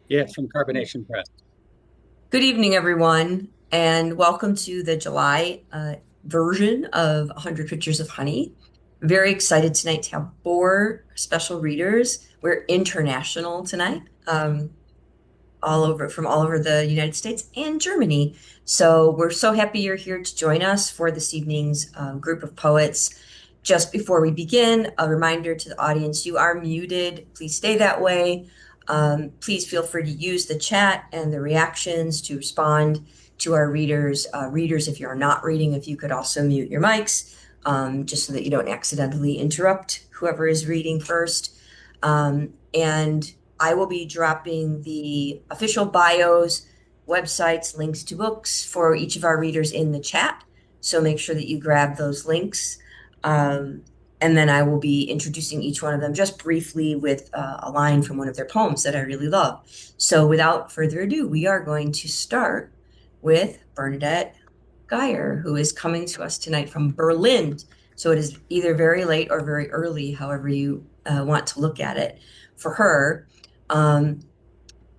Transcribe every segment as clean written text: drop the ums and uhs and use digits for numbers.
Yes, from Carbonation Press. Good evening, everyone, and welcome to the July version of 100 Pictures of Honey. Very excited tonight to have four special readers. We're international tonight, all over the United States and Germany. So we're so happy you're here to join us for this evening's group of poets. Just before we begin, a reminder to the audience, you are muted. Please stay that way. Please feel free to use the chat and the reactions to respond to our readers. Readers, if you're not reading, if you could also mute your mics, just so that you don't accidentally interrupt whoever is reading first. And I will be dropping the official bios, websites, links to books for each of our readers in the chat. So make sure that you grab those links. Um, and then I will be introducing each one of them just briefly with a line from one of their poems that I really love. So without further ado, we are going to start with Bernadette Geyer, who is coming to us tonight from Berlin. So it is either very late or very early, however you want to look at it for her. Um,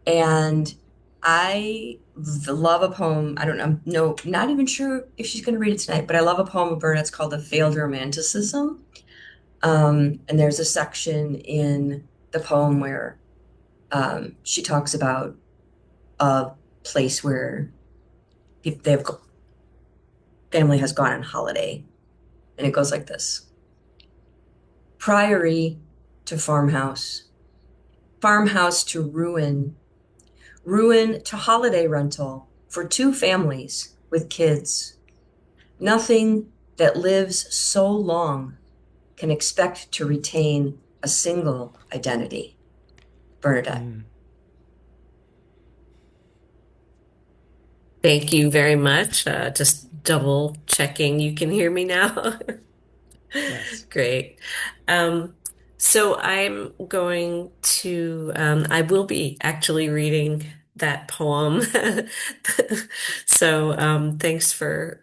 and I love a poem. I don't know, no, not even sure if she's going to read it tonight, but I love a poem of Bernadette's called The Failed Romanticism. And there's a section in the poem where she talks about a place where they have family has gone on holiday, and it goes like this: Priory to farmhouse, farmhouse to ruin, ruin to holiday rental for two families with kids. Nothing that lives so long can expect to retain a single identity. Bernadette. Thank you very much. Just double checking you can hear me now. Yes. Great. Um, so I will be actually reading that poem. So thanks for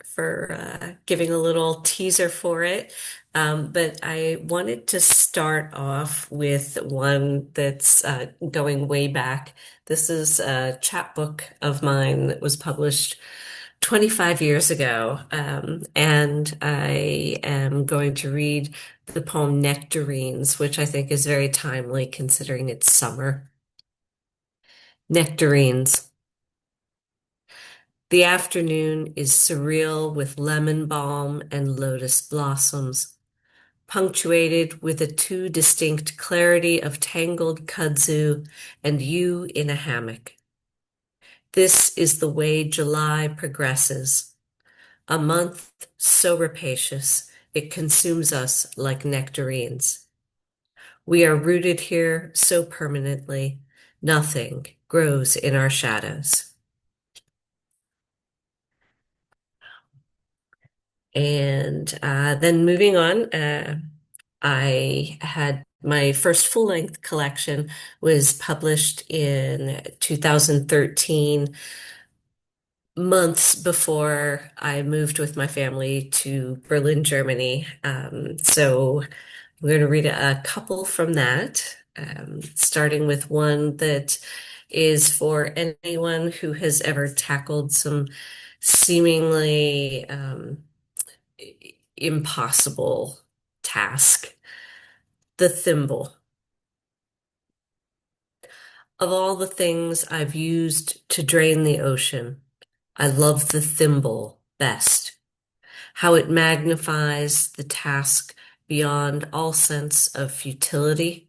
giving a little teaser for it. But I wanted to start off with one that's going way back. This is a chapbook of mine that was published 25 years ago, and I am going to read the poem Nectarines, which I think is very timely considering it's summer. Nectarines. The afternoon is surreal with lemon balm and lotus blossoms, punctuated with a too distinct clarity of tangled kudzu and you in a hammock. This is the way July progresses. A month so rapacious, it consumes us like nectarines. We are rooted here so permanently, nothing grows in our shadows. And then moving on, I had my first full-length collection was published in 2013, months before I moved with my family to Berlin, Germany. So we're going to read a couple from that, starting with one that is for anyone who has ever tackled some seemingly impossible task. The thimble. Of all the things I've used to drain the ocean, I love the thimble best. How it magnifies the task beyond all sense of futility.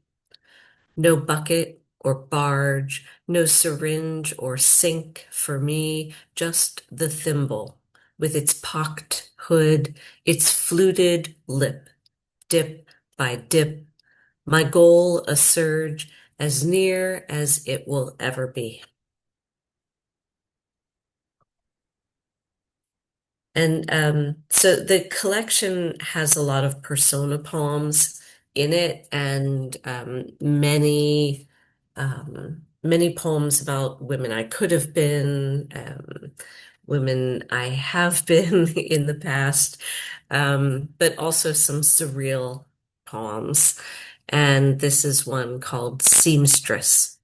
No bucket or barge, no syringe or sink for me, just the thimble with its pocked hood, its fluted lip, dip by dip, my goal a surge as near as it will ever be. And so the collection has a lot of persona poems in it, and many poems about women I could have been, women I have been in the past, but also some surreal poems. And this is one called Seamstress.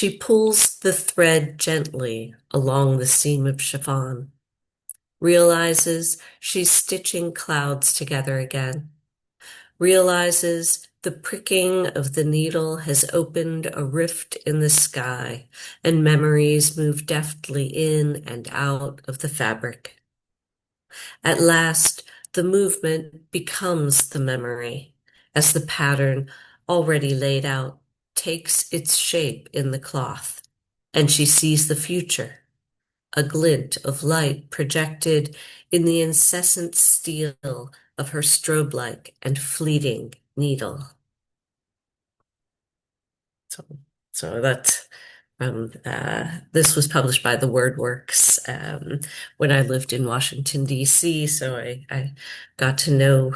She pulls the thread gently along the seam of chiffon, realizes she's stitching clouds together again, realizes the pricking of the needle has opened a rift in the sky, and memories move deftly in and out of the fabric. At last, the movement becomes the memory, as the pattern, already laid out, takes its shape in the cloth, and she sees the future, a glint of light projected in the incessant steel of her strobe-like and fleeting needle. So that's this was published by the WordWorks when I lived in Washington, D.C. So I got to know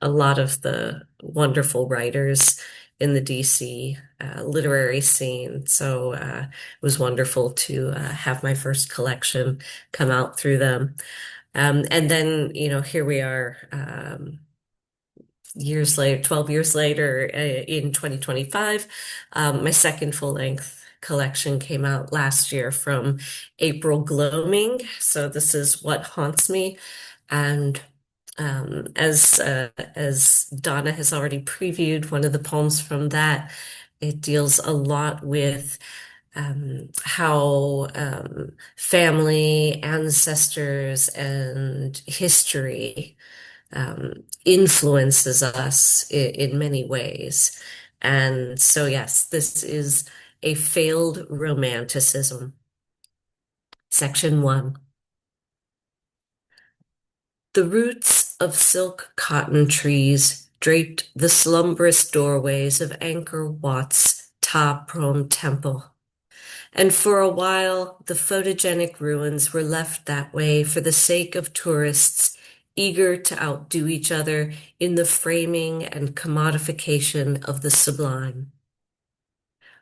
a lot of the wonderful writers in the D.C. Literary scene. So it was wonderful to have my first collection come out through them. And then, here we are. Years later, 12 years later, in 2025, my second full-length collection came out last year from April Gloaming. So this is What Haunts Me. And as Donna has already previewed one of the poems from that, it deals a lot with how family, ancestors, and history influences us in many ways. And so, yes, this is a failed romanticism. Section 1. The roots of silk cotton trees draped the slumberous doorways of Angkor Wat's Ta Prohm Temple. And for a while, the photogenic ruins were left that way for the sake of tourists eager to outdo each other in the framing and commodification of the sublime.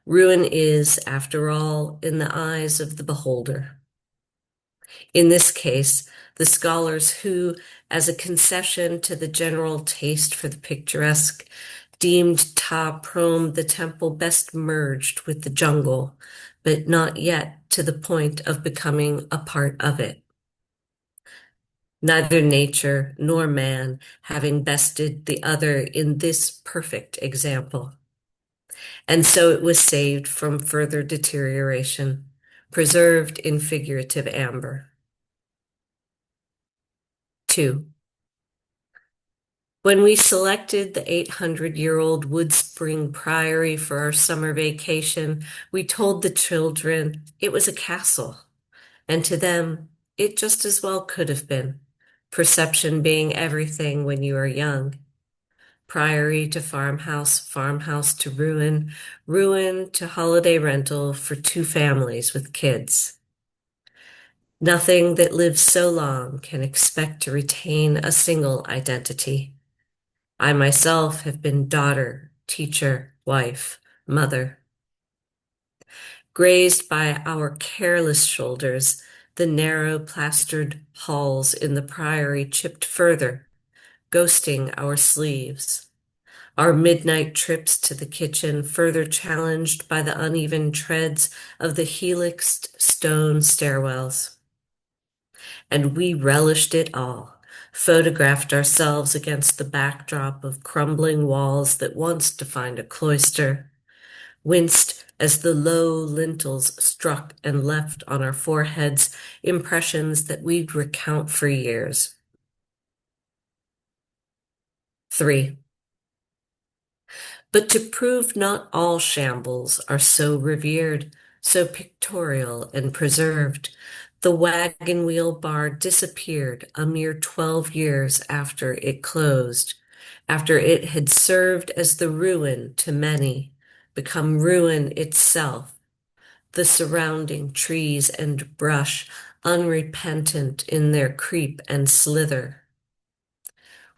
Ruin is, after all, in the eyes of the beholder. In this case, the scholars who, as a concession to the general taste for the picturesque, deemed Ta Prohm the temple best merged with the jungle, but not yet to the point of becoming a part of it. Neither nature nor man having bested the other in this perfect example. And so it was saved from further deterioration, preserved in figurative amber. 2. When we selected the 800-year-old Wood Spring Priory for our summer vacation, we told the children it was a castle, and to them, it just as well could have been, perception being everything when you are young. Priory to farmhouse, farmhouse to ruin, ruin to holiday rental for 2 families with kids. Nothing that lives so long can expect to retain a single identity. I myself have been daughter, teacher, wife, mother. Grazed by our careless shoulders, the narrow plastered halls in the priory chipped further, ghosting our sleeves. Our midnight trips to the kitchen further challenged by the uneven treads of the helixed stone stairwells. And we relished it all, photographed ourselves against the backdrop of crumbling walls that once defined a cloister, winced as the low lintels struck and left on our foreheads impressions that we'd recount for years. 3. But to prove not all shambles are so revered, so pictorial and preserved, the wagon wheel bar disappeared a mere 12 years after it closed, after it had served as the ruin to many, become ruin itself, the surrounding trees and brush unrepentant in their creep and slither.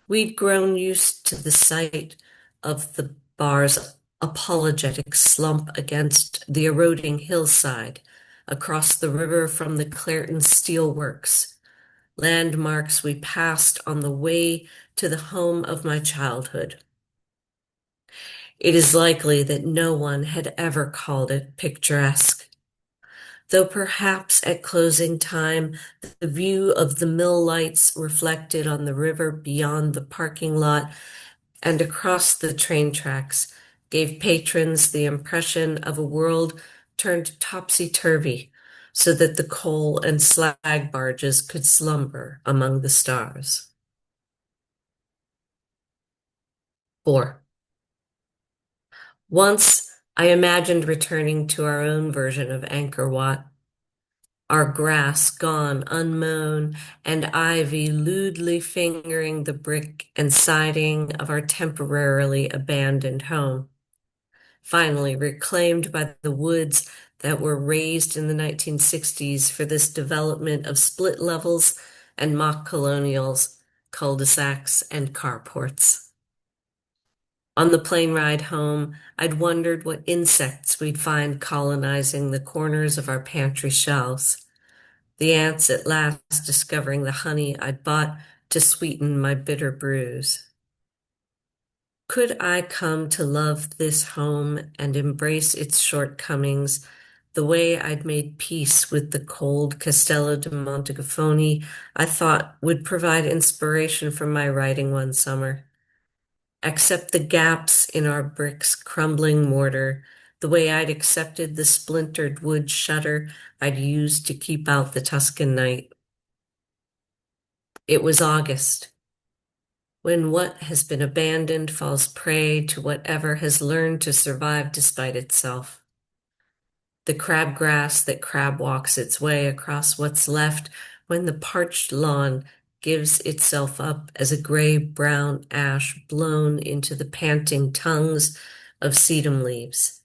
We'd grown used to the sight of the bar's apologetic slump against the eroding hillside across the river from the Clairton Steelworks, landmarks we passed on the way to the home of my childhood. It is likely that no one had ever called it picturesque, though perhaps at closing time, the view of the mill lights reflected on the river beyond the parking lot and across the train tracks gave patrons the impression of a world turned topsy-turvy so that the coal and slag barges could slumber among the stars. 4. Once I imagined returning to our own version of Angkor Wat, our grass gone unmown, and ivy lewdly fingering the brick and siding of our temporarily abandoned home, finally reclaimed by the woods that were raised in the 1960s for this development of split levels and mock colonials, cul-de-sacs, and carports. On the plane ride home, I'd wondered what insects we'd find colonizing the corners of our pantry shelves. The ants at last discovering the honey I'd bought to sweeten my bitter brews. Could I come to love this home and embrace its shortcomings the way I'd made peace with the cold Castello de Montegaffoni I thought would provide inspiration for my writing one summer? Accept the gaps in our brick's crumbling mortar, the way I'd accepted the splintered wood shutter I'd used to keep out the Tuscan night. It was August, when what has been abandoned falls prey to whatever has learned to survive despite itself. The crabgrass that crab walks its way across what's left when the parched lawn gives itself up as a gray-brown ash blown into the panting tongues of sedum leaves,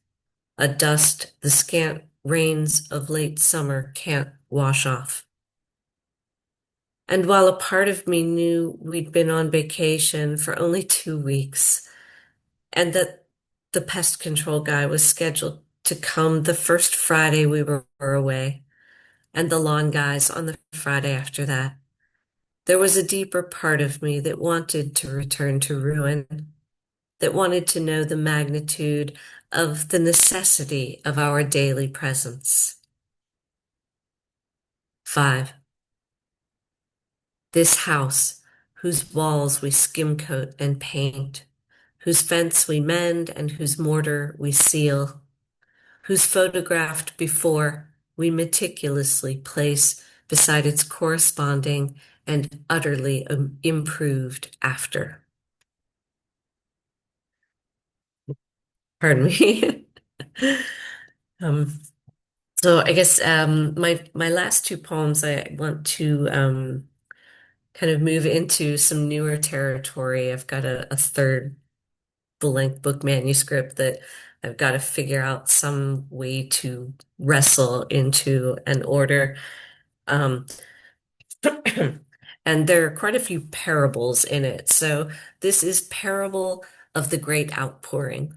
a dust the scant rains of late summer can't wash off. And while a part of me knew we'd been on vacation for only 2 weeks, and that the pest control guy was scheduled to come the first Friday we were away, and the lawn guys on the Friday after that, there was a deeper part of me that wanted to return to ruin, that wanted to know the magnitude of the necessity of our daily presence. 5. This house, whose walls we skimcoat and paint, whose fence we mend and whose mortar we seal, whose photographed before we meticulously place beside its corresponding and utterly improved after. Pardon me. um, so I guess my last two poems, I want to kind of move into some newer territory. I've got a third full-length book manuscript that I've got to figure out some way to wrestle into an order. Um, and there are quite a few parables in it. So this is Parable of the Great Outpouring.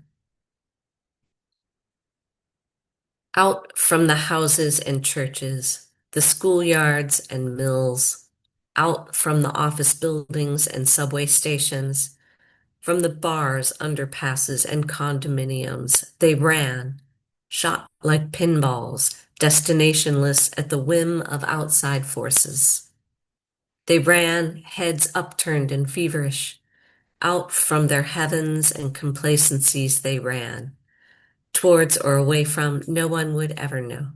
Out from the houses and churches, the schoolyards and mills, out from the office buildings and subway stations, from the bars, underpasses, and condominiums, they ran, shot like pinballs, destinationless at the whim of outside forces. They ran, heads upturned and feverish. Out from their heavens and complacencies they ran. Towards or away from, no one would ever know.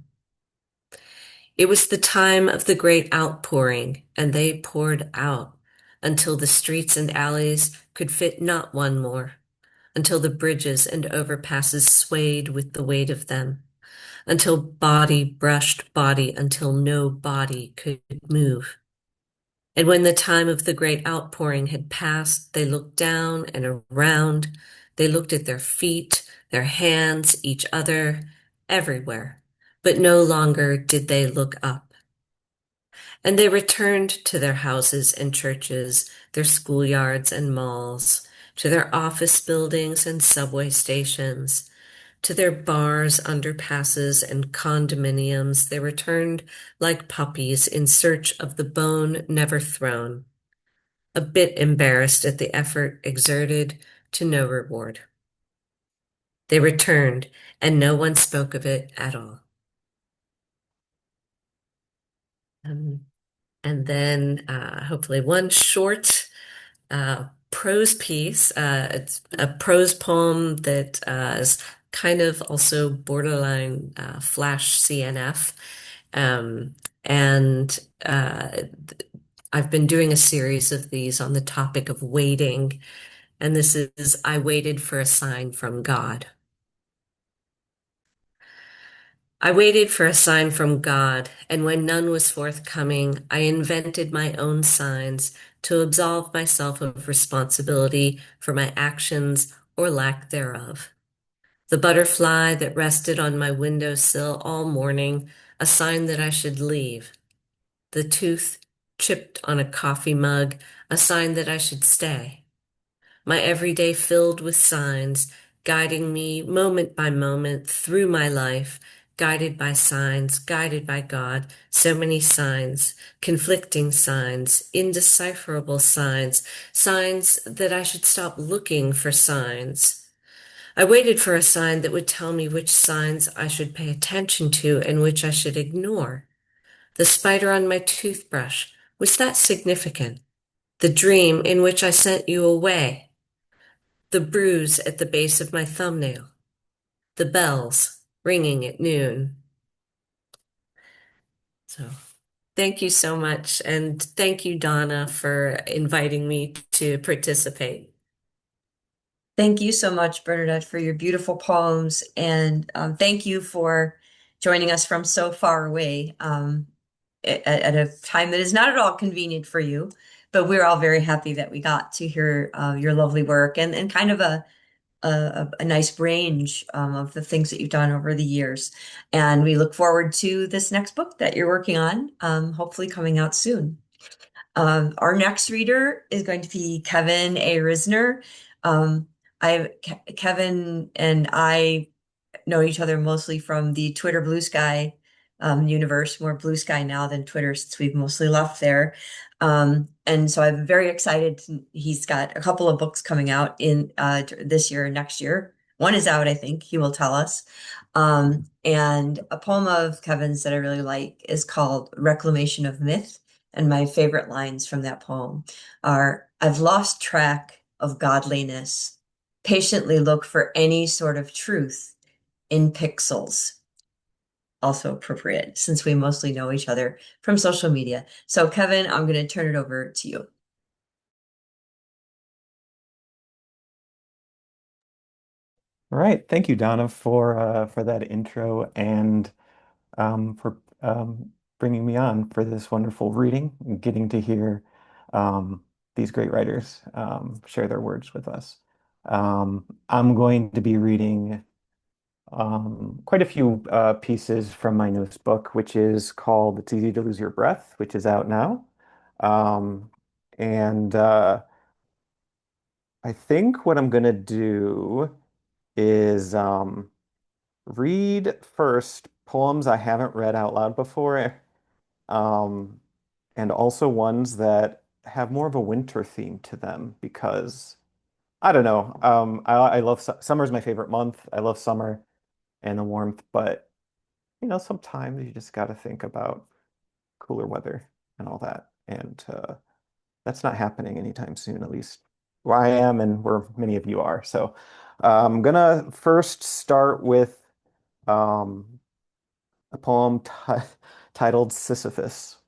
It was the time of the great outpouring, and they poured out until the streets and alleys could fit not one more, until the bridges and overpasses swayed with the weight of them, until body brushed body, until no body could move. And when the time of the great outpouring had passed, they looked down and around. They looked at their feet, their hands, each other, everywhere. But no longer did they look up. And they returned to their houses and churches, their schoolyards and malls, to their office buildings and subway stations, to their bars, underpasses, and condominiums. They returned like puppies in search of the bone never thrown, a bit embarrassed at the effort exerted to no reward. They returned, and no one spoke of it at all. Um, and then hopefully one short prose piece. It's a prose poem that is kind of also borderline flash CNF. Um, and I've been doing a series of these on the topic of waiting. And this is I waited for a sign from God. I waited for a sign from God, and when none was forthcoming, I invented my own signs to absolve myself of responsibility for my actions or lack thereof. The butterfly that rested on my windowsill all morning, a sign that I should leave. The tooth chipped on a coffee mug, a sign that I should stay. My everyday filled with signs, guiding me moment by moment through my life, guided by signs, guided by God, so many signs, conflicting signs, indecipherable signs, signs that I should stop looking for signs. I waited for a sign that would tell me which signs I should pay attention to and which I should ignore. The spider on my toothbrush, was that significant? The dream in which I sent you away, the bruise at the base of my thumbnail, the bells ringing at noon. So thank you so much. And thank you, Donna, for inviting me to participate. Thank you so much, Bernadette, for your beautiful poems. And thank you for joining us from so far away at a time that is not at all convenient for you. But we're all very happy that we got to hear your lovely work and kind of a nice range of the things that you've done over the years. And we look forward to this next book that you're working on, hopefully coming out soon. Our next reader is going to be Kevin A. Risner. Um, Kevin and I know each other mostly from the Twitter Blue Sky universe, more Blue Sky now than Twitter since we've mostly left there. And so I'm very excited. He's got a couple of books coming out in this year and next year. One is out, I think he will tell us. And a poem of Kevin's that I really like is called Reclamation of Myth. And my favorite lines from that poem are, I've lost track of godliness, patiently look for any sort of truth in pixels. Also appropriate since we mostly know each other from social media. So Kevin, I'm going to turn it over to you. All right, thank you, Donna, for that intro and for bringing me on for this wonderful reading and getting to hear these great writers share their words with us. I'm going to be reading quite a few pieces from my newest book, which is called "It's Easy to Lose Your Breath," which is out now. Um, and I think what I'm going to do is read first poems I haven't read out loud before, um, and also ones that have more of a winter theme to them because I don't know. I love summer's my favorite month. I love summer and the warmth, but sometimes you just got to think about cooler weather and all that, and that's not happening anytime soon, at least where I am and where many of you are. So I'm gonna first start with um, a poem titled Sisyphus.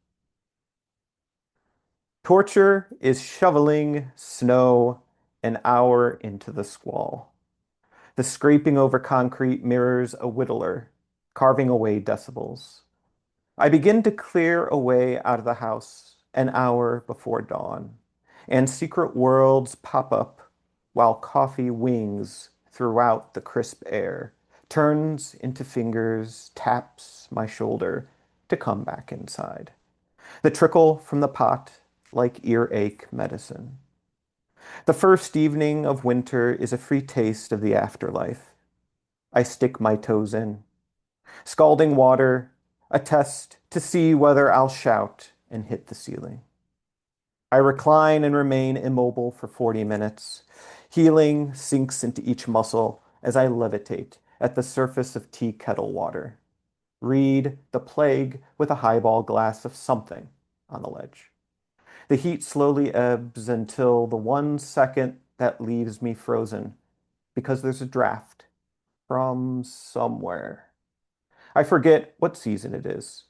Torture is shoveling snow an hour into the squall. The scraping over concrete mirrors a whittler, carving away decibels. I begin to clear away out of the house an hour before dawn, and secret worlds pop up while coffee wings throughout the crisp air, turns into fingers, taps my shoulder to come back inside. The trickle from the pot like earache medicine. The first evening of winter is a free taste of the afterlife. I stick my toes in. Scalding water, a test to see whether I'll shout and hit the ceiling. I recline and remain immobile for 40 minutes. Healing sinks into each muscle, as I levitate at the surface of tea kettle water. Read The Plague with a highball glass of something on the ledge. The heat slowly ebbs until the 1 second that leaves me frozen because there's a draft from somewhere. I forget what season it is.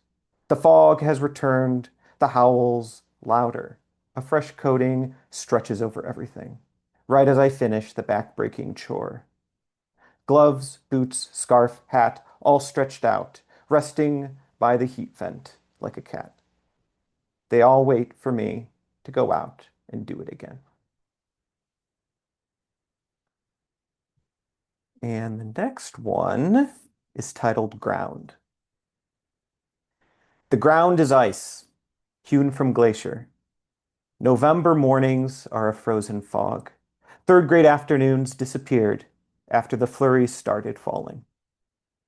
The fog has returned, the howls louder. A fresh coating stretches over everything, right as I finish the back-breaking chore. Gloves, boots, scarf, hat, all stretched out, resting by the heat vent like a cat. They all wait for me to go out and do it again. And the next one is titled Ground. The ground is ice, hewn from glacier. November mornings are a frozen fog. Third grade afternoons disappeared after the flurries started falling.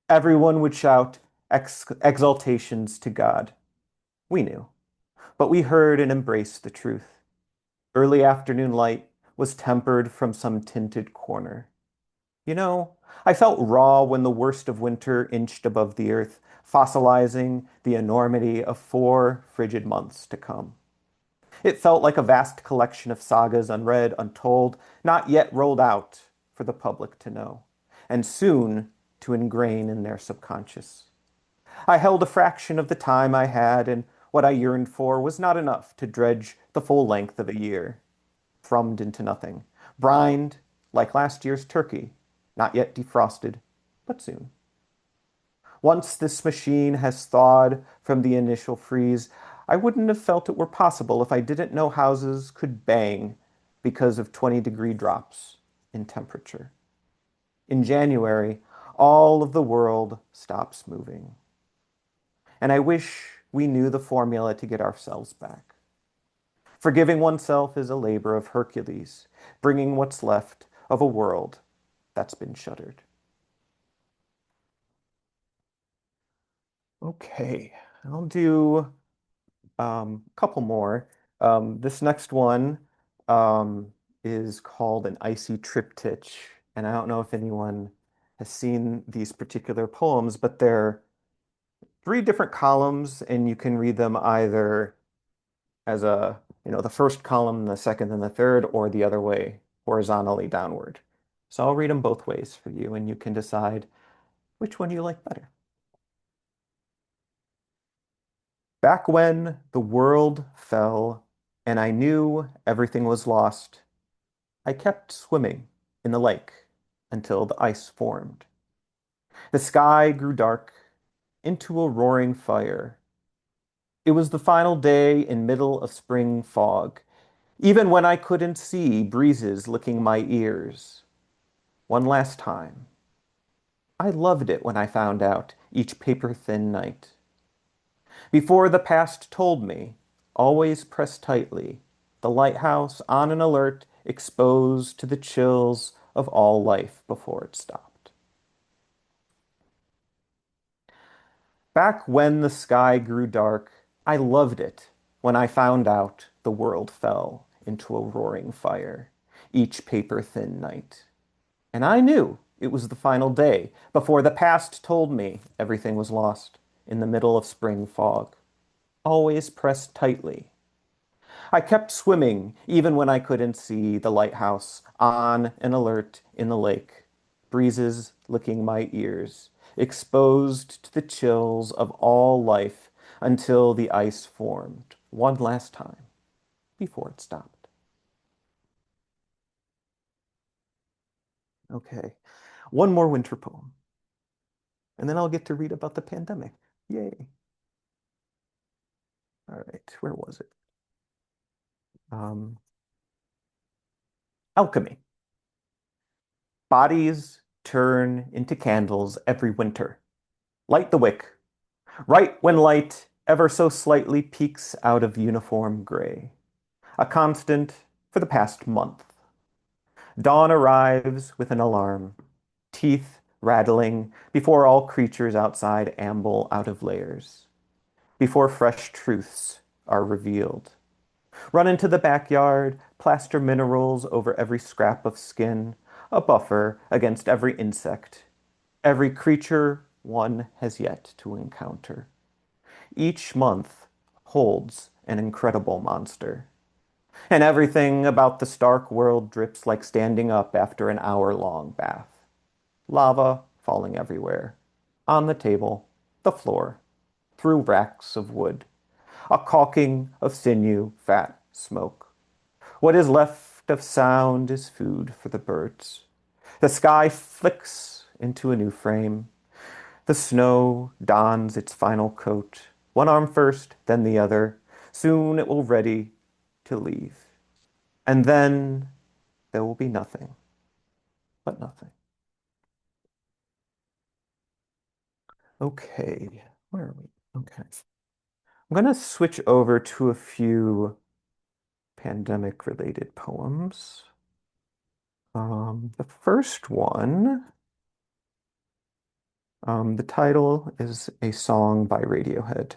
Everyone would shout exaltations to God. We knew, but we heard and embraced the truth. Early afternoon light was tempered from some tinted corner. You know, I felt raw when the worst of winter inched above the earth, fossilizing the enormity of 4 frigid months to come. It felt like a vast collection of sagas unread, untold, not yet rolled out for the public to know, and soon to ingrain in their subconscious. I held a fraction of the time I had, and what I yearned for was not enough to dredge the full length of a year. Thrummed into nothing, brined like last year's turkey, not yet defrosted, but soon. Once this machine has thawed from the initial freeze, I wouldn't have felt it were possible if I didn't know houses could bang because of 20-degree drops in temperature. In January, all of the world stops moving. And I wish we knew the formula to get ourselves back. Forgiving oneself is a labor of Hercules, bringing what's left of a world that's been shuttered. Okay, I'll do a couple more. This next one is called An Icy Triptych, and I don't know if anyone has seen these particular poems, but they're 3 different columns, and you can read them either as the first column, the second, and the third, or the other way, horizontally downward. So I'll read them both ways for you, and you can decide which one you like better. Back when the world fell and I knew everything was lost, I kept swimming in the lake until the ice formed. The sky grew dark into a roaring fire. It was the final day in middle of spring fog, even when I couldn't see breezes licking my ears. One last time. I loved it when I found out each paper-thin night. Before the past told me, always press tightly, the lighthouse on an alert, exposed to the chills of all life before it stopped. Back when the sky grew dark, I loved it when I found out the world fell into a roaring fire, each paper-thin night. And I knew it was the final day before the past told me everything was lost in the middle of spring fog. Always pressed tightly. I kept swimming even when I couldn't see the lighthouse on an alert in the lake, breezes licking my ears, exposed to the chills of all life until the ice formed one last time before it stopped. Okay, one more winter poem, and then I'll get to read about the pandemic. Yay. All right, where was it? Alchemy. Bodies turn into candles every winter. Light the wick, right when light ever so slightly peeks out of uniform gray. A constant for the past month. Dawn arrives with an alarm, teeth rattling before all creatures outside amble out of layers, before fresh truths are revealed. Run into the backyard, plaster minerals over every scrap of skin, a buffer against every insect, every creature one has yet to encounter. Each month holds an incredible monster, and everything about the Stark world drips like standing up after an hour-long bath. Lava falling everywhere, on the table, the floor, through racks of wood, a caulking of sinew, fat, smoke. What is left of sound is food for the birds. The sky flicks into a new frame. The snow dons its final coat, one arm first, then the other. Soon it will ready to leave. And then there will be nothing but nothing. Okay, where are we? Okay. I'm going to switch over to a few pandemic-related poems. The first one, the title is a song by Radiohead.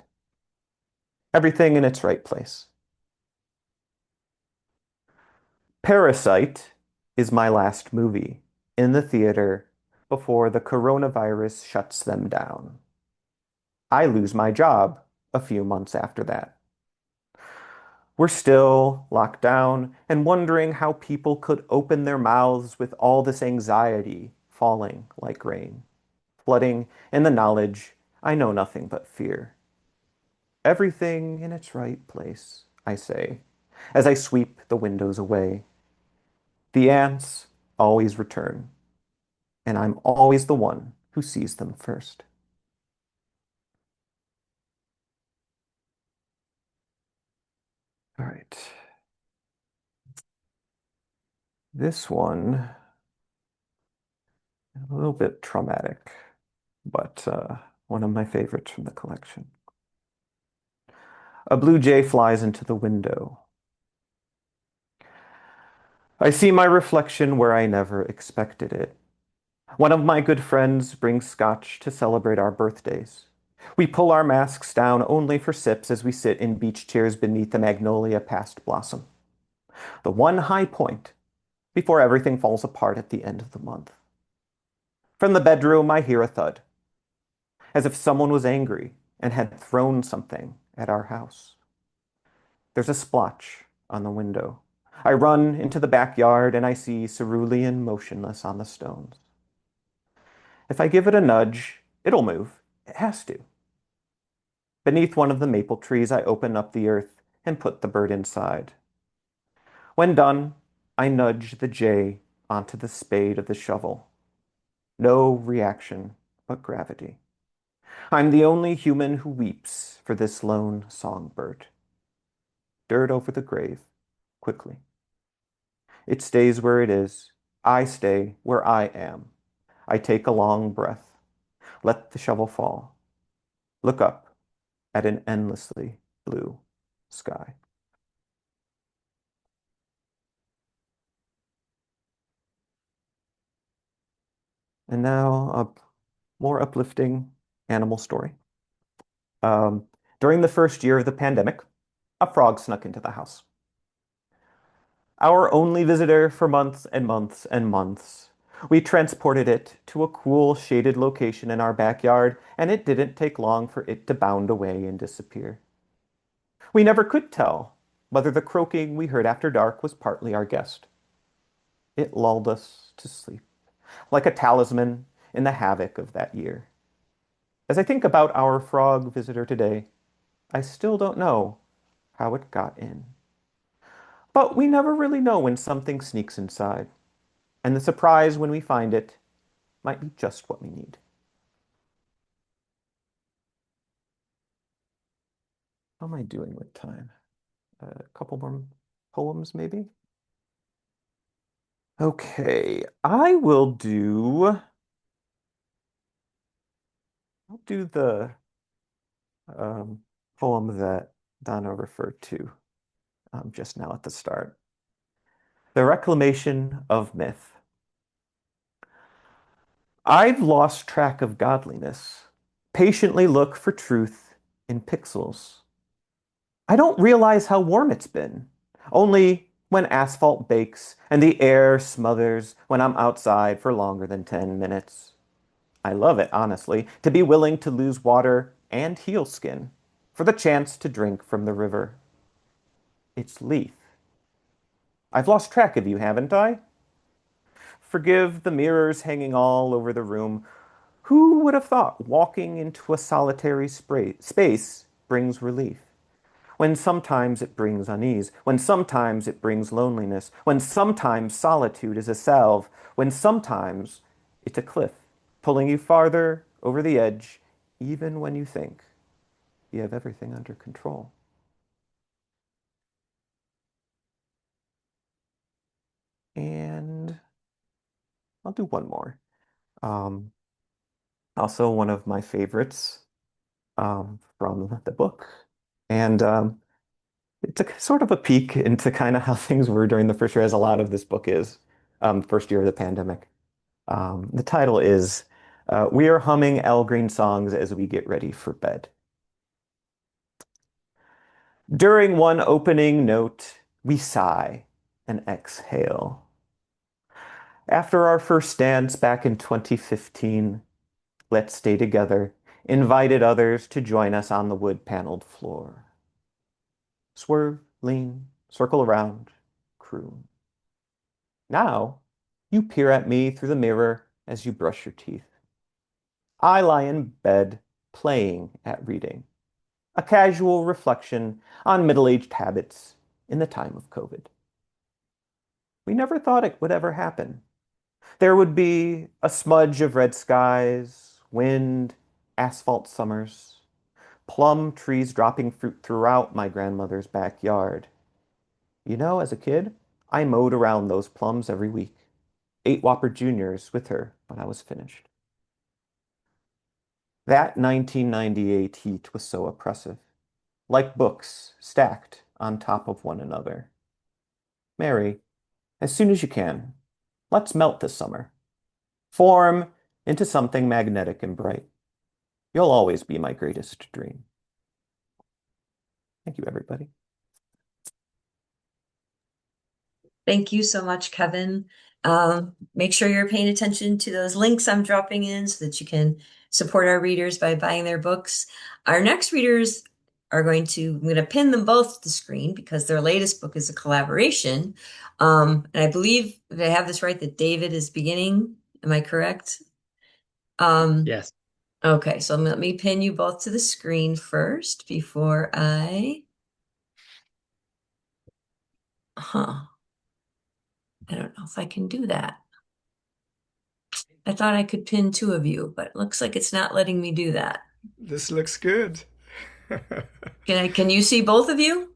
Everything in its right place. Parasite is my last movie in the theater before the coronavirus shuts them down. I lose my job a few months after that. We're still locked down and wondering how people could open their mouths with all this anxiety falling like rain, flooding in the knowledge I know nothing but fear. Everything in its right place, I say, as I sweep the windows away. The ants always return, and I'm always the one who sees them first. All right. This one, a little bit traumatic, but one of my favorites from the collection. A blue jay flies into the window. I see my reflection where I never expected it. One of my good friends brings scotch to celebrate our birthdays. We pull our masks down only for sips as we sit in beach chairs beneath the magnolia past blossom. The one high point before everything falls apart at the end of the month. From the bedroom, I hear a thud, as if someone was angry and had thrown something at our house. There's a splotch on the window. I run into the backyard and I see cerulean motionless on the stones. If I give it a nudge, it'll move. It has to. Beneath one of the maple trees, I open up the earth and put the bird inside. When done, I nudge the jay onto the spade of the shovel. No reaction but gravity. I'm the only human who weeps for this lone songbird. Dirt over the grave, quickly. It stays where it is. I stay where I am. I take a long breath. Let the shovel fall. Look up at an endlessly blue sky. And now a more uplifting animal story. During the first year of the pandemic, a frog snuck into the house. Our only visitor for months and months and months. We transported it to a cool, shaded location in our backyard, and it didn't take long for it to bound away and disappear. We never could tell whether the croaking we heard after dark was partly our guest. It lulled us to sleep, like a talisman in the havoc of that year. As I think about our frog visitor today, I still don't know how it got in. But we never really know when something sneaks inside, and the surprise when we find it might be just what we need. How am I doing with time? A couple more poems, maybe? Okay, I'll do the poem that Donna referred to just now at the start. The Reclamation of Myth. I've lost track of godliness. Patiently look for truth in pixels. I don't realize how warm it's been. Only when asphalt bakes and the air smothers when I'm outside for longer than 10 minutes. I love it, honestly, to be willing to lose water and heel skin for the chance to drink from the river. It's Leith. I've lost track of you, haven't I? Forgive the mirrors hanging all over the room. Who would have thought walking into a solitary space brings relief? When sometimes it brings unease, when sometimes it brings loneliness, when sometimes solitude is a salve, when sometimes it's a cliff, pulling you farther over the edge, even when you think you have everything under control. And I'll do one more. Um, Also one of my favorites from the book. And it's a sort of a peek into kind of how things were during the first year, as a lot of this book is, first year of the pandemic. The title is We Are Humming Al Green Songs as We Get Ready for Bed. During one opening note, we sigh and exhale. After our first dance back in 2015, let's stay together, invited others to join us on the wood-paneled floor. Swerve, lean, circle around, croon. Now, you peer at me through the mirror as you brush your teeth. I lie in bed, playing at reading, a casual reflection on middle-aged habits in the time of COVID. We never thought it would ever happen. There would be a smudge of red skies, wind, asphalt summers, plum trees dropping fruit throughout my grandmother's backyard. You know, as a kid, I mowed around those plums every week, ate Whopper Juniors with her when I was finished. That 1998 heat was so oppressive, like books stacked on top of one another. Mary, as soon as you can, let's melt this summer. Form into something magnetic and bright. You'll always be my greatest dream. Thank you, everybody. Thank you so much, Kevin. Make sure you're paying attention to those links I'm dropping in so that you can support our readers by buying their books. Our next readers I'm going to pin them both to the screen because their latest book is a collaboration. And I believe, if I have this right, that David is beginning. Am I correct? Yes. Okay, so let me pin you both to the screen first before I... I don't know if I can do that. I thought I could pin two of you, but it looks like it's not letting me do that. This looks good. Can you see both of you?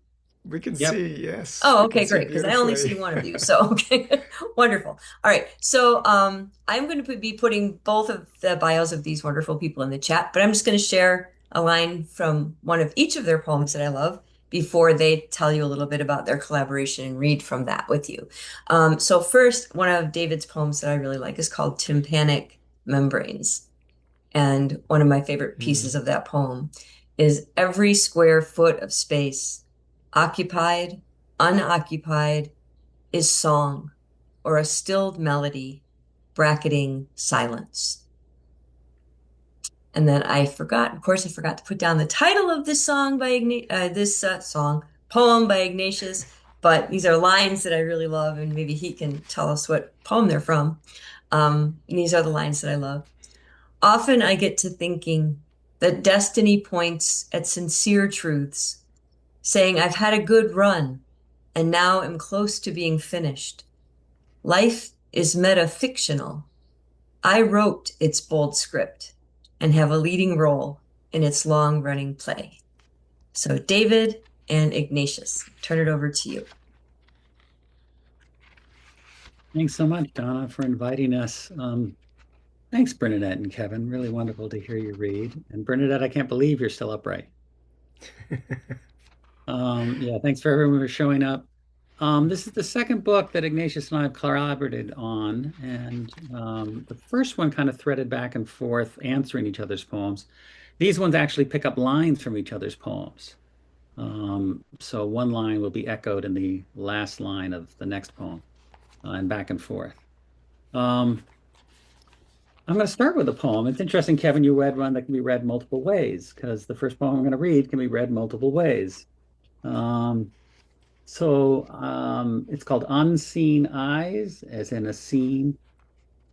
We can Yep. see, yes. Oh, We can okay, see great, because I only see beautifully. one of you. So, okay, wonderful. All right, so I'm going to be putting both of the bios of these wonderful people in the chat, but I'm just going to share a line from one of each of their poems that I love before they tell you a little bit about their collaboration and read from that with you. So first, one of David's poems that I really like is called Tympanic Membranes. And one of my favorite pieces of that poem is every square foot of space, occupied, unoccupied, is song or a stilled melody bracketing silence. And then I forgot to put down the title of this song by poem by Ignatius, but these are lines that I really love, and maybe he can tell us what poem they're from. And these are the lines that I love. Often I get to thinking that destiny points at sincere truths, saying I've had a good run and now am close to being finished. Life is metafictional. I wrote its bold script and have a leading role in its long-running play. So David and Ignatius, turn it over to you. Thanks so much, Donna, for inviting us. Thanks, Bernadette and Kevin. Really wonderful to hear you read. And Bernadette, I can't believe you're still upright. Yeah, thanks for everyone for showing up. This is the second book that Ignatius and I have collaborated on, and the first one kind of threaded back and forth answering each other's poems. These ones actually pick up lines from each other's poems. So one line will be echoed in the last line of the next poem, and back and forth. Um, I'm going to start with a poem. It's interesting, Kevin, you read one that can be read multiple ways because the first poem I'm going to read can be read multiple ways. Um, it's called Unseen Eyes, as in a scene,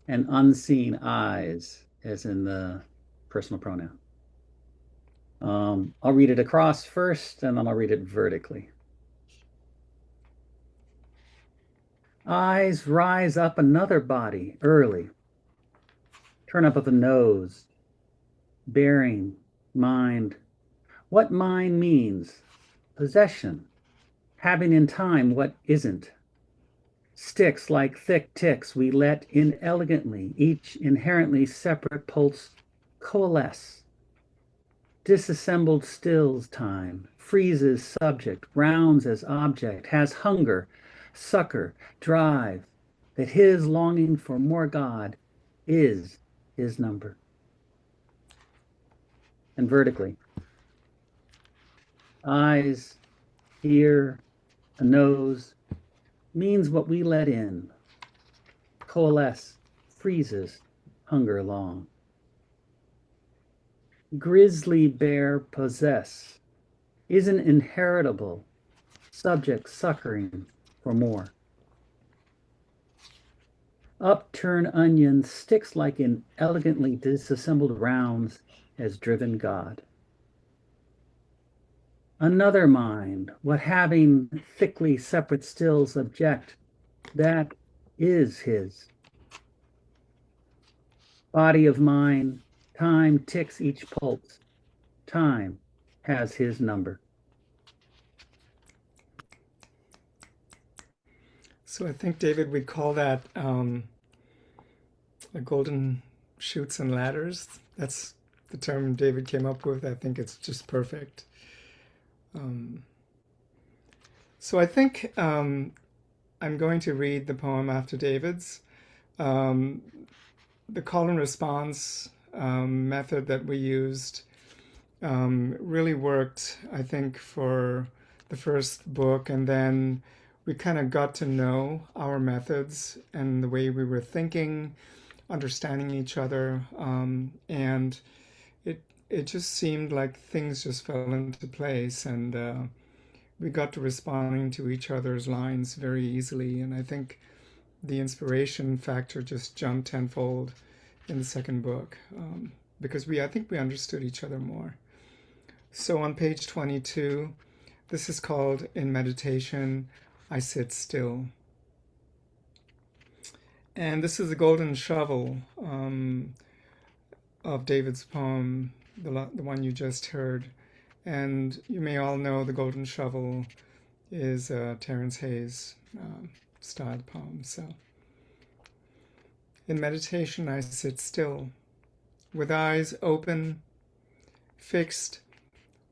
and unseen eyes, as in the personal pronoun. I'll read it across first, and then I'll read it vertically. Eyes rise up another body early, turn up of the nose, bearing, mind. What mind means? Possession, having in time what isn't. Sticks like thick ticks we let inelegantly, each inherently separate pulse coalesce. Disassembled stills time, freezes subject, rounds as object, has hunger, succor, drive, that his longing for more God is his number. And vertically, eyes, ear, a nose, means what we let in, coalesce, freezes, hunger long. Grizzly bear possess, isn't inheritable, subject succoring for more. Upturn onion sticks like in elegantly disassembled rounds as driven God. Another mind, what having thickly separate stills object, that is his. Body of mine, time ticks each pulse, time has his number. So I think, David, we call that the golden chutes and ladders. That's the term David came up with. I think it's just perfect. So I think I'm going to read the poem after David's. The call and response method that we used really worked, I think, for the first book, and then we kind of got to know our methods and the way we were thinking, understanding each other, and it just seemed like things just fell into place, and we got to responding to each other's lines very easily, and I think the inspiration factor just jumped tenfold in the second book, because I think we understood each other more. So on page 22, this is called In Meditation, I Sit Still. And this is the golden shovel of David's poem, the one you just heard. And you may all know the golden shovel is Terence Hayes' styled poem. So, in meditation, I sit still, with eyes open, fixed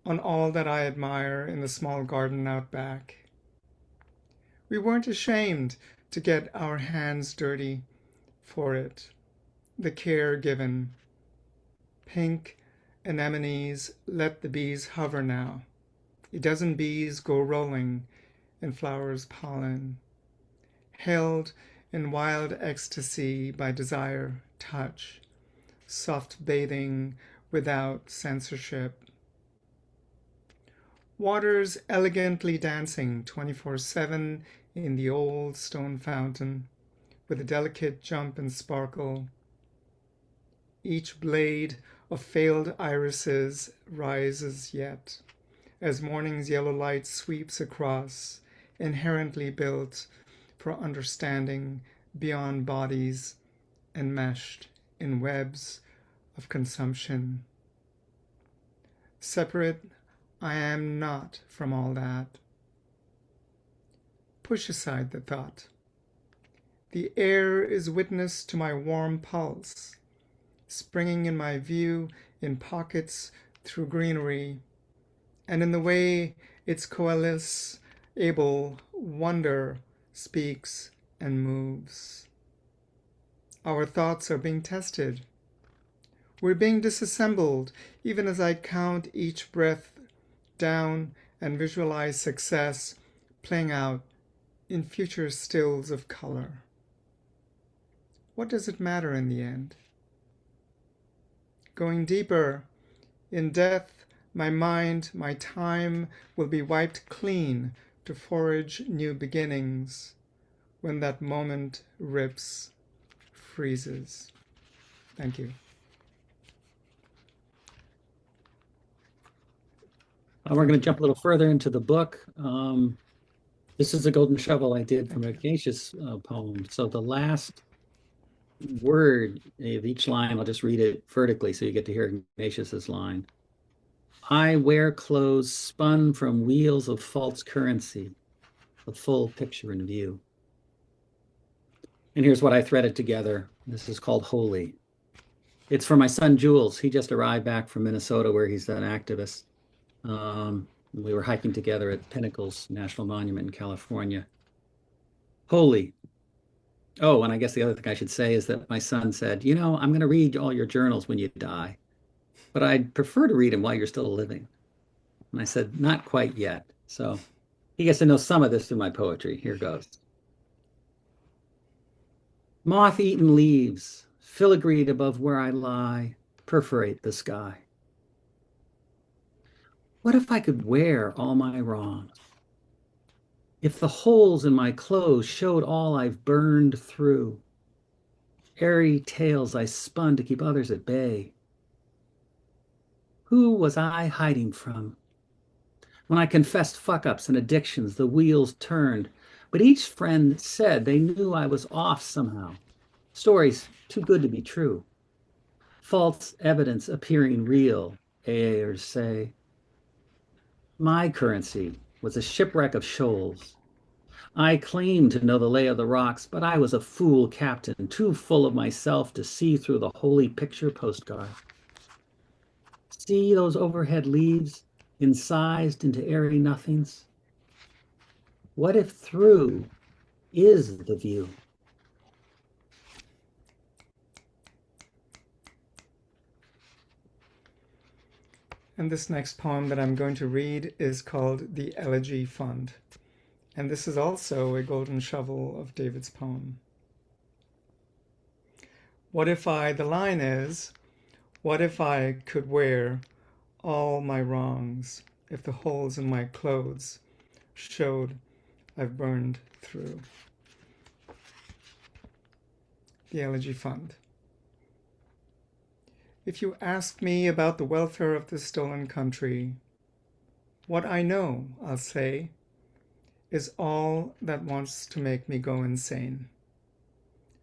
on all that I admire in the small garden out back. We weren't ashamed to get our hands dirty for it, the care given. Pink anemones let the bees hover now. A dozen bees go rolling in flowers' pollen, held in wild ecstasy by desire, touch, soft bathing without censorship. Waters elegantly dancing 24/7 in the old stone fountain, with a delicate jump and sparkle. Each blade of failed irises rises yet, as morning's yellow light sweeps across, inherently built for understanding beyond bodies, enmeshed in webs of consumption. Separate, I am not from all that. Push aside the thought. The air is witness to my warm pulse, springing in my view in pockets through greenery, and in the way its coalesce able wonder speaks and moves. Our thoughts are being tested. We're being disassembled even as I count each breath down and visualize success playing out in future stills of color. What does it matter in the end? Going deeper, in death, my mind, my time will be wiped clean to forage new beginnings when that moment rips, freezes. Thank you. We're going to jump a little further into the book. This is a golden shovel I did from Ignatius poem. So the last word of each line, I'll just read it vertically so you get to hear Ignatius's line. I wear clothes spun from wheels of false currency, the full picture in view. And here's what I threaded together. This is called Holy. It's for my son, Jules. He just arrived back from Minnesota where he's an activist. We were hiking together at Pinnacles National Monument in California. Holy. Oh, and I guess the other thing I should say is that my son said, you know, I'm going to read all your journals when you die, but I'd prefer to read them while you're still living. And I said, not quite yet. So he gets to know some of this through my poetry. Here goes. Moth-eaten leaves, filigreed above where I lie, perforate the sky. What if I could wear all my wrongs? If the holes in my clothes showed all I've burned through, airy tales I spun to keep others at bay. Who was I hiding from? When I confessed fuck-ups and addictions, the wheels turned, but each friend said they knew I was off somehow. Stories too good to be true. False evidence appearing real, AAers say. My currency was a shipwreck of shoals. I claimed to know the lay of the rocks, but I was a fool captain, too full of myself to see through the holy picture postcard. See those overhead leaves incised into airy nothings? What if through is the view? And this next poem that I'm going to read is called The Elegy Fund. And this is also a golden shovel of David's poem. What if the line is, what if I could wear all my wrongs, if the holes in my clothes showed I've burned through. The Elegy Fund. If you ask me about the welfare of this stolen country, what I know, I'll say, is all that wants to make me go insane.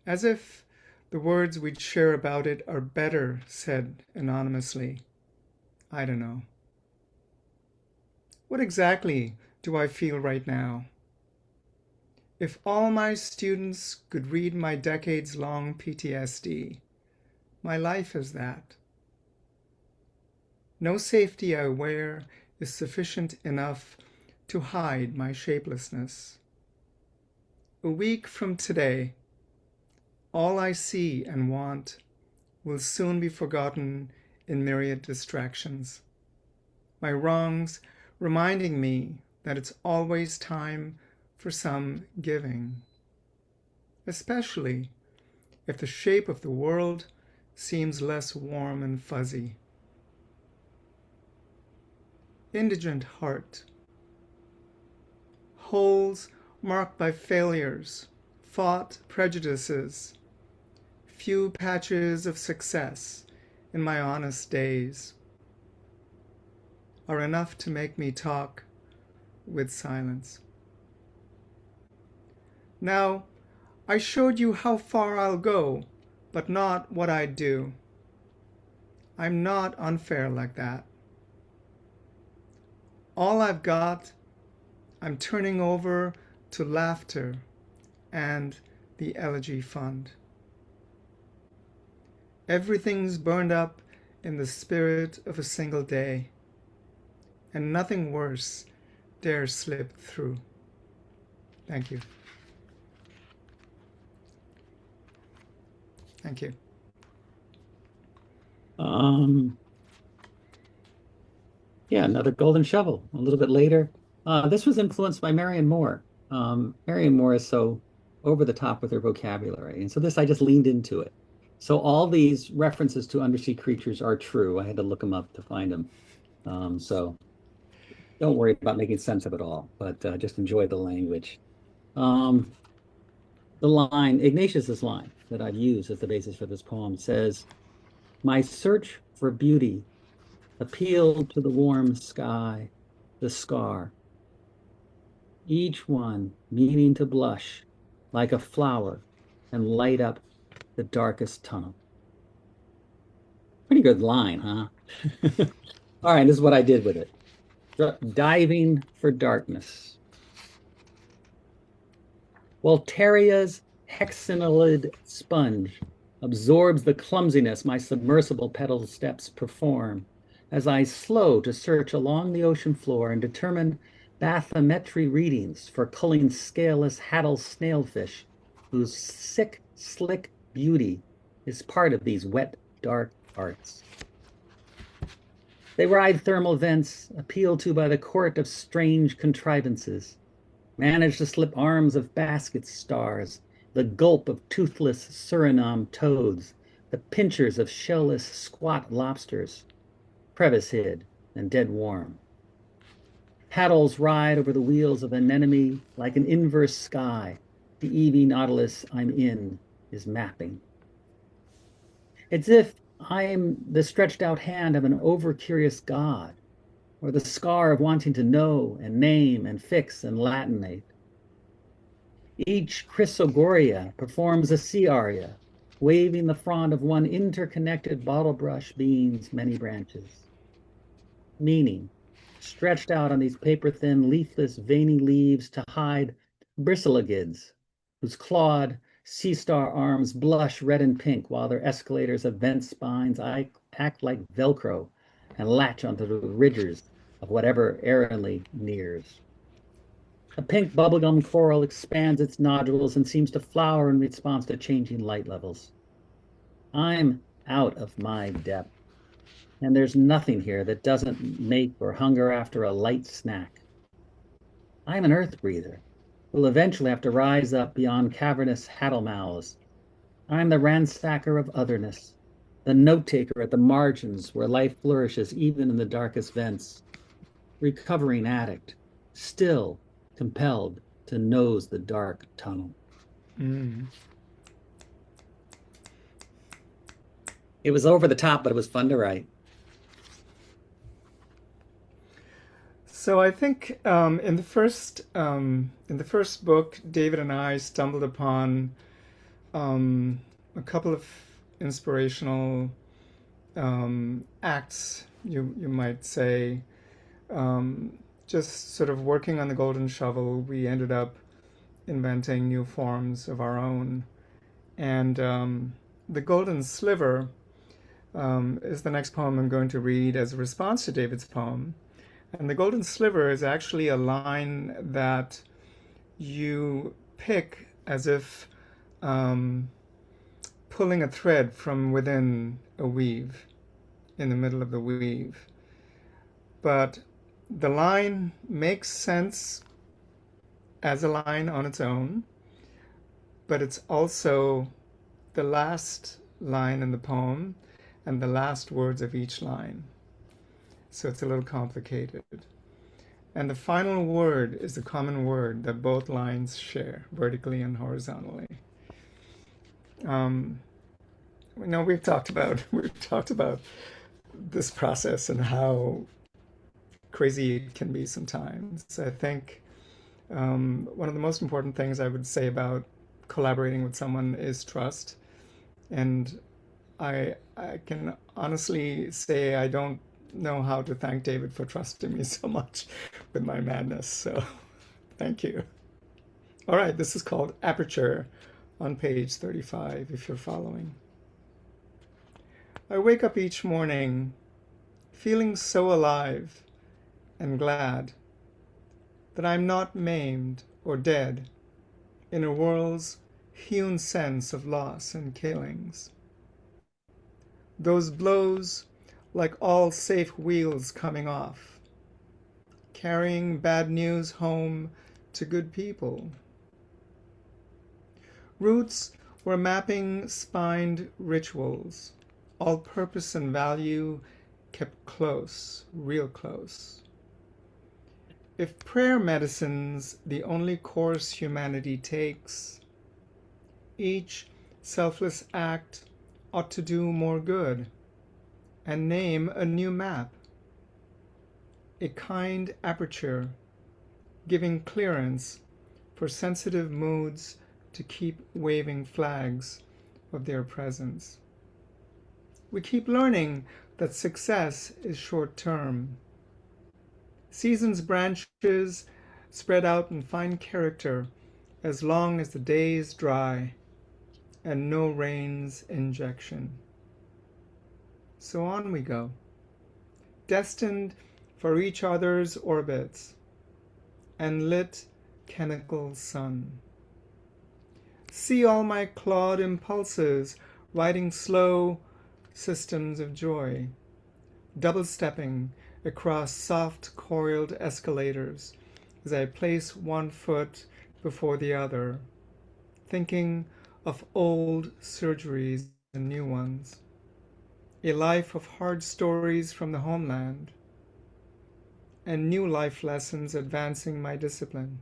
As if the words we'd share about it are better said anonymously. I don't know. What exactly do I feel right now? If all my students could read my decades-long PTSD, my life is that. No safety I wear is sufficient enough to hide my shapelessness. A week from today, all I see and want will soon be forgotten in myriad distractions. My wrongs reminding me that it's always time for some giving, especially if the shape of the world seems less warm and fuzzy. Indigent heart. Holes marked by failures, fought prejudices, few patches of success in my honest days are enough to make me talk with silence. Now, I showed you how far I'll go, but not what I'd do. I'm not unfair like that. All I've got, I'm turning over to laughter and the Elegy Fund. Everything's burned up in the spirit of a single day, and nothing worse dare slip through. Thank you. Thank you. Yeah, another golden shovel. A little bit later. This was influenced by Marion Moore. Marion Moore is so over the top with her vocabulary. And so this, I just leaned into it. So all these references to undersea creatures are true. I had to look them up to find them. So don't worry about making sense of it all, but just enjoy the language. Um, the line, Ignatius's line that I've used as the basis for this poem says, "My search for beauty appealed to the warm sky, the scar, each one meaning to blush like a flower and light up the darkest tunnel." Pretty good line, huh? All right, this is what I did with it. Diving for darkness. Voltaire's hexanellid sponge absorbs the clumsiness my submersible pedal steps perform as I slow to search along the ocean floor and determine bathymetry readings for culling scaleless Haddle snailfish, whose sick, slick beauty is part of these wet, dark arts. They ride thermal vents appealed to by the court of strange contrivances, manage to slip arms of basket stars, the gulp of toothless Suriname toads, the pinchers of shellless squat lobsters, crevice hid and dead warm. Paddles ride over the wheels of an anemone like an inverse sky the EV Nautilus I'm in is mapping. It's if I'm the stretched out hand of an over-curious god, or the scar of wanting to know and name and fix and Latinate. Each chrysogoria performs a sea aria, waving the frond of one interconnected bottle brush bean's many branches. Meaning, stretched out on these paper-thin, leafless, veiny leaves to hide bristlegids, whose clawed sea star arms blush red and pink while their escalators of vent spines act like Velcro and latch onto the ridges of whatever errantly nears. A pink bubblegum coral expands its nodules and seems to flower in response to changing light levels. I'm out of my depth, and there's nothing here that doesn't make or hunger after a light snack. I'm an earth breather, who'll eventually have to rise up beyond cavernous haddle mouths. I'm the ransacker of otherness, the note-taker at the margins where life flourishes even in the darkest vents, recovering addict, still compelled to nose the dark tunnel. It was over the top, but it was fun to write. So I think in the first book, David and I stumbled upon a couple of inspirational acts, you might say. Just sort of working on the golden shovel, we ended up inventing new forms of our own. And the golden sliver is the next poem I'm going to read as a response to David's poem. And the golden sliver is actually a line that you pick as if pulling a thread from within a weave, in the middle of the weave. But the line makes sense as a line on its own, but it's also the last line in the poem and the last words of each line. So it's a little complicated. And the final word is a common word that both lines share, vertically and horizontally. We've talked about this process and how crazy it can be sometimes. I think one of the most important things I would say about collaborating with someone is trust. And I can honestly say I don't know how to thank David for trusting me so much with my madness. So thank you. All right, this is called Aperture on page 35, if you're following. I wake up each morning feeling so alive and glad that I'm not maimed or dead in a world's hewn sense of loss and killings. Those blows, like all safe wheels coming off, carrying bad news home to good people. Roots were mapping spined rituals, all purpose and value kept close, real close. If prayer medicine's the only course humanity takes, each selfless act ought to do more good and name a new map, a kind aperture, giving clearance for sensitive moods to keep waving flags of their presence. We keep learning that success is short-term. Season's branches spread out and find character as long as the day is dry and no rain's injection. So on we go, destined for each other's orbits and lit chemical sun. See all my clawed impulses riding slow systems of joy, double-stepping across soft coiled escalators as I place one foot before the other, thinking of old surgeries and new ones, a life of hard stories from the homeland, and new life lessons advancing my discipline,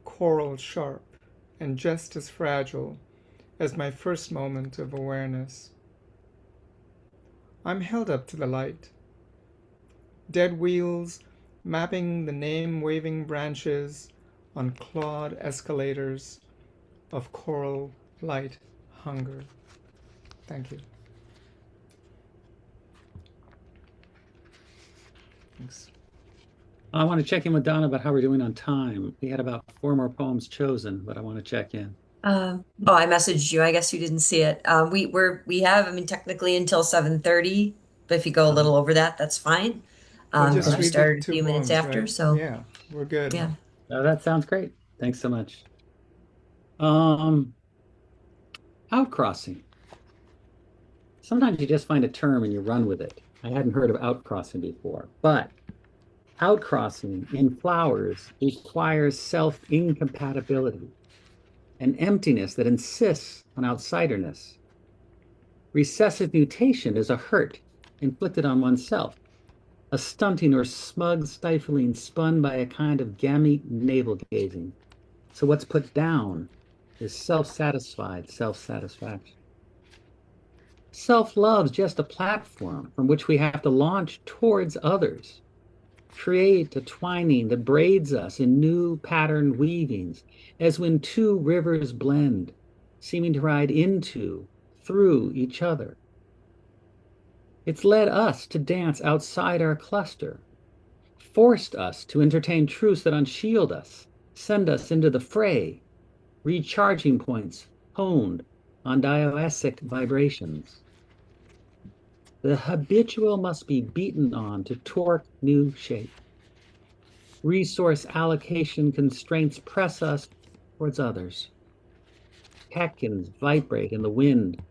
coral sharp and just as fragile as my first moment of awareness. I'm held up to the light, dead wheels mapping the name-waving branches on clawed escalators of coral light hunger. Thank you. Thanks. I want to check in with Donna about how we're doing on time. We had about 4 more poems chosen, but I want to check in. Oh, I messaged you. I guess you didn't see it. We have, I mean, technically until 7:30, but if you go a little over that, that's fine. We'll just Because we read the started a 2 few minutes poems, after, right? so Yeah, we're good. yeah. That sounds great. Thanks so much. Outcrossing. Sometimes you just find a term and you run with it. I hadn't heard of outcrossing before, but outcrossing in flowers requires self-incompatibility, an emptiness that insists on outsiderness. Recessive mutation is a hurt inflicted on oneself, a stunting or smug stifling spun by a kind of gamete navel-gazing. So what's put down is self-satisfied self-satisfaction. Self-love's just a platform from which we have to launch towards others, create a twining that braids us in new patterned weavings, as when 2 rivers blend, seeming to ride into, through each other. It's led us to dance outside our cluster, forced us to entertain truths that unshield us, send us into the fray, recharging points honed on dioesic vibrations. The habitual must be beaten on to torque new shape. Resource allocation constraints press us towards others. Catkins vibrate in the wind.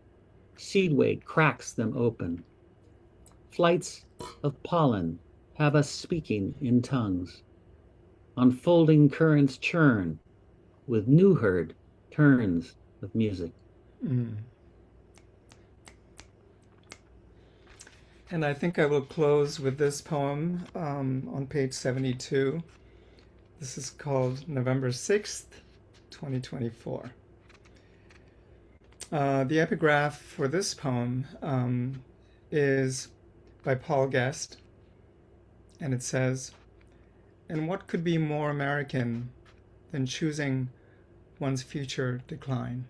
Seed weight cracks them open. Flights of pollen have us speaking in tongues. Unfolding currents churn with new heard turns of music. And I think I will close with this poem on page 72. This is called November 6th, 2024. The epigraph for this poem is by Paul Guest, and it says, "And what could be more American than choosing one's future decline?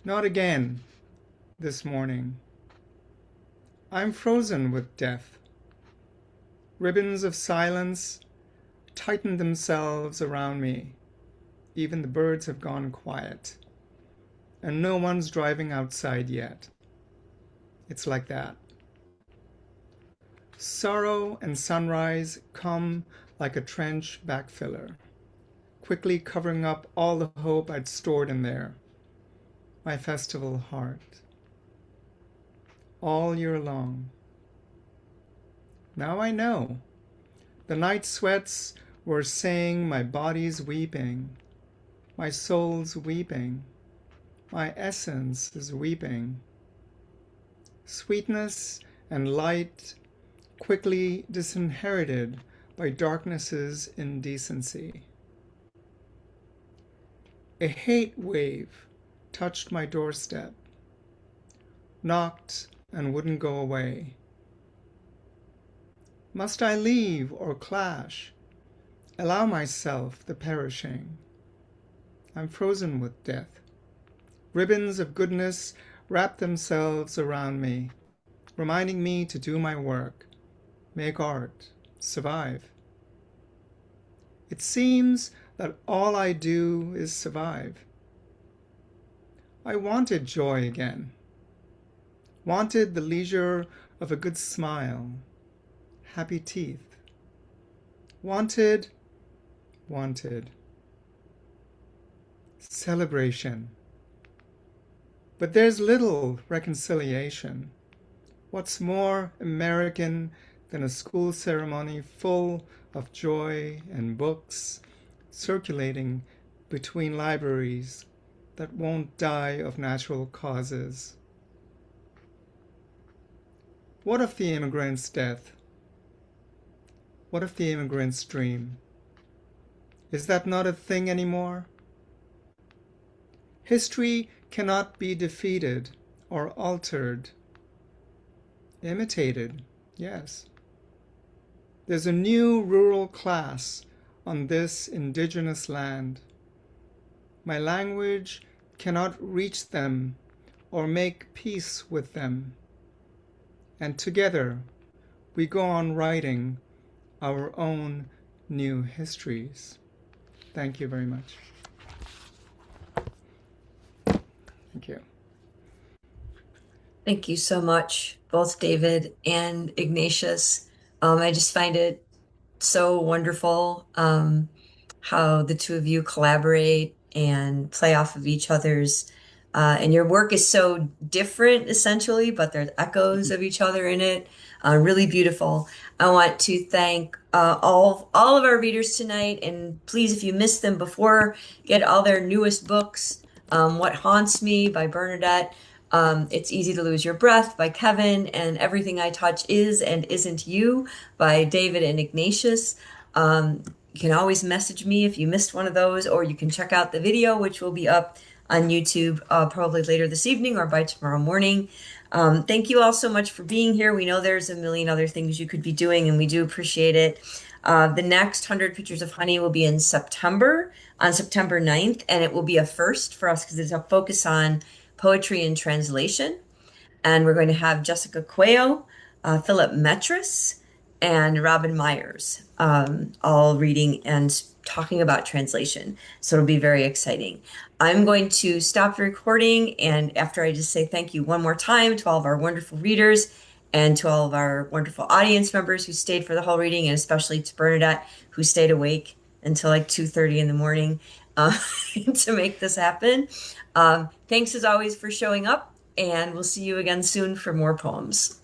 Not again this morning. I'm frozen with death. Ribbons of silence tighten themselves around me. Even the birds have gone quiet. And no one's driving outside yet. It's like that. Sorrow and sunrise come like a trench backfiller, quickly covering up all the hope I'd stored in there. My festival heart. All year long, Now I know. The night sweats were saying my body's weeping, my soul's weeping, my essence is weeping. Sweetness and light quickly disinherited by darkness's indecency. A hate wave touched my doorstep, knocked and wouldn't go away. Must I leave or clash? Allow myself the perishing. I'm frozen with death. Ribbons of goodness wrap themselves around me, reminding me to do my work, make art, survive. It seems that all I do is survive. I wanted joy again, wanted the leisure of a good smile, happy teeth. Wanted celebration. But there's little reconciliation. What's more American than a school ceremony full of joy and books circulating between libraries that won't die of natural causes? What of the immigrant's death? What of the immigrant's dream? Is that not a thing anymore? History cannot be defeated or altered. Imitated, yes. There's a new rural class on this indigenous land. My language cannot reach them or make peace with them. And together we go on writing our own new histories. Thank you very much. Thank you. Thank you so much, both David and Ignatius. I just find it so wonderful how the two of you collaborate and play off of each other's. And your work is so different, essentially, but there's echoes of each other in it. Really beautiful. I want to thank all of our readers tonight. And please, if you missed them before, get all their newest books. What Haunts Me by Bernadette. It's Easy to Lose Your Breath by Kevin, and Everything I Touch Is and Isn't You by David and Ignatius. You can always message me if you missed one of those, or you can check out the video, which will be up on YouTube probably later this evening or by tomorrow morning. Thank you all so much for being here. We know there's a million other things you could be doing, and we do appreciate it. The next 100 Pictures of Honey will be in September, on September 9th, and it will be a first for us because it's a focus on poetry and translation. And we're going to have Jessica Quayle, Philip Metris, and Robin Myers all reading and talking about translation. So it'll be very exciting. I'm going to stop the recording, and after I just say thank you one more time to all of our wonderful readers and to all of our wonderful audience members who stayed for the whole reading, and especially to Bernadette, who stayed awake until like 2:30 in the morning to make this happen. Thanks as always for showing up, and we'll see you again soon for more poems.